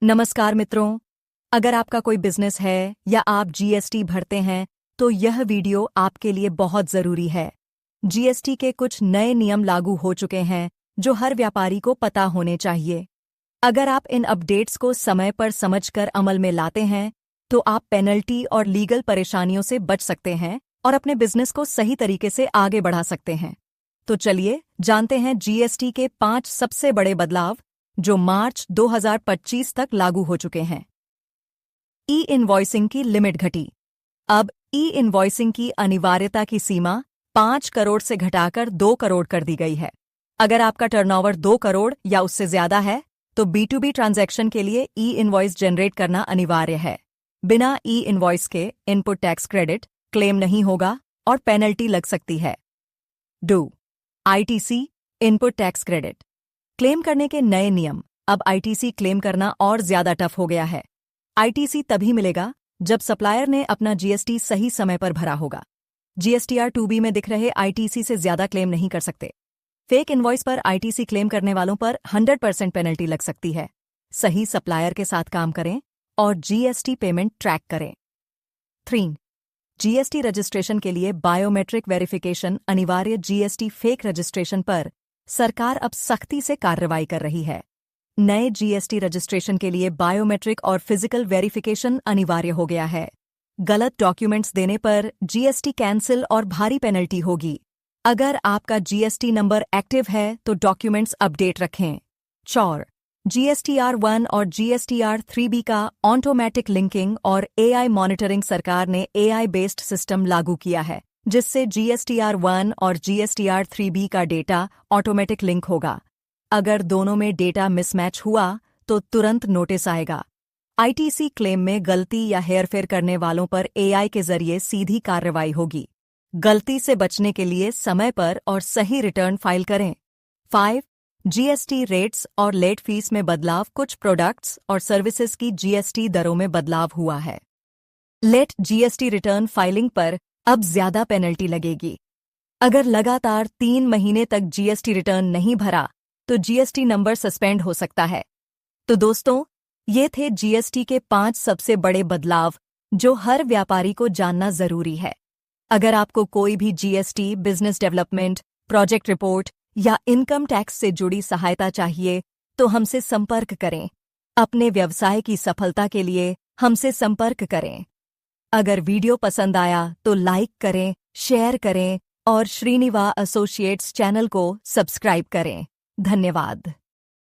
नमस्कार मित्रों, अगर आपका कोई बिजनेस है या आप जीएसटी भरते हैं तो यह वीडियो आपके लिए बहुत जरूरी है। जीएसटी के कुछ नए नियम लागू हो चुके हैं जो हर व्यापारी को पता होने चाहिए। अगर आप इन अपडेट्स को समय पर समझकर अमल में लाते हैं तो आप पेनल्टी और लीगल परेशानियों से बच सकते हैं और अपने बिजनेस को सही तरीके से आगे बढ़ा सकते हैं। तो चलिए जानते हैं जीएसटी के 5 सबसे बड़े बदलाव जो मार्च 2025 तक लागू हो चुके हैं। ई इनवॉइसिंग की लिमिट घटी। अब ई इनवॉइसिंग की अनिवार्यता की सीमा 5 करोड़ से घटाकर 2 करोड़ कर दी गई है। अगर आपका टर्नओवर 2 करोड़ या उससे ज्यादा है तो B2B ट्रांजैक्शन के लिए ई इनवॉइस जनरेट करना अनिवार्य है। बिना ई इनवॉइस के इनपुट टैक्स क्रेडिट क्लेम नहीं होगा और पेनल्टी लग सकती है। ITC input tax credit claim करने के नए नियम। अब आईटीसी क्लेम करना और ज्यादा टफ हो गया है। आईटीसी तभी मिलेगा जब सप्लायर ने अपना जीएसटी सही समय पर भरा होगा। जीएसटीआर 2B में दिख रहे आईटीसी से ज्यादा क्लेम नहीं कर सकते। फेक इनवॉइस पर आईटीसी क्लेम करने वालों पर 100% पेनल्टी लग सकती है। सही सप्लायर के साथ काम करें और जीएसटी पेमेंट ट्रैक करें। 3. जीएसटी रजिस्ट्रेशन के लिए बायोमेट्रिक वेरिफिकेशन अनिवार्य। जीएसटी फेक रजिस्ट्रेशन पर सरकार अब सख्ती से कार्रवाई कर रही है। नए जीएसटी रजिस्ट्रेशन के लिए बायोमेट्रिक और फिजिकल वेरिफिकेशन अनिवार्य हो गया है। गलत डॉक्यूमेंट्स देने पर जीएसटी कैंसिल और भारी पेनल्टी होगी। अगर आपका जीएसटी नंबर एक्टिव है तो डॉक्यूमेंट्स अपडेट रखें। 4. जीएसटीआर 1 और जीएसटीआर 3B का ऑटोमेटिक लिंकिंग और एआई मॉनिटरिंग। सरकार ने एआई बेस्ड सिस्टम लागू किया है जिससे जीएसटीआर 1 और जीएसटीआर 3B का डेटा ऑटोमेटिक लिंक होगा। अगर दोनों में डेटा मिसमैच हुआ तो तुरंत नोटिस आएगा। आईटीसी क्लेम में गलती या हेरफेर करने वालों पर एआई के जरिए सीधी कार्रवाई होगी। गलती से बचने के लिए समय पर और सही रिटर्न फाइल करें। 5. जीएसटी रेट्स और लेट फीस में बदलाव। कुछ प्रोडक्ट्स और सर्विसेज की जीएसटी दरों में बदलाव हुआ है। लेट जीएसटी रिटर्न फाइलिंग पर अब ज्यादा पेनल्टी लगेगी। अगर लगातार 3 महीने तक जीएसटी रिटर्न नहीं भरा तो जीएसटी नंबर सस्पेंड हो सकता है। तो दोस्तों, ये थे जीएसटी के 5 सबसे बड़े बदलाव जो हर व्यापारी को जानना जरूरी है। अगर आपको कोई भी GST, business development, project report या इनकम टैक्स से जुड़ी सहायता चाहिए तो हमसे संपर्क करें। अपने व्यवसाय की सफलता के लिए हमसे संपर्क करें। अगर वीडियो पसंद आया तो लाइक करें, शेयर करें और श्रीनिवास एसोसिएट्स चैनल को सब्सक्राइब करें। धन्यवाद।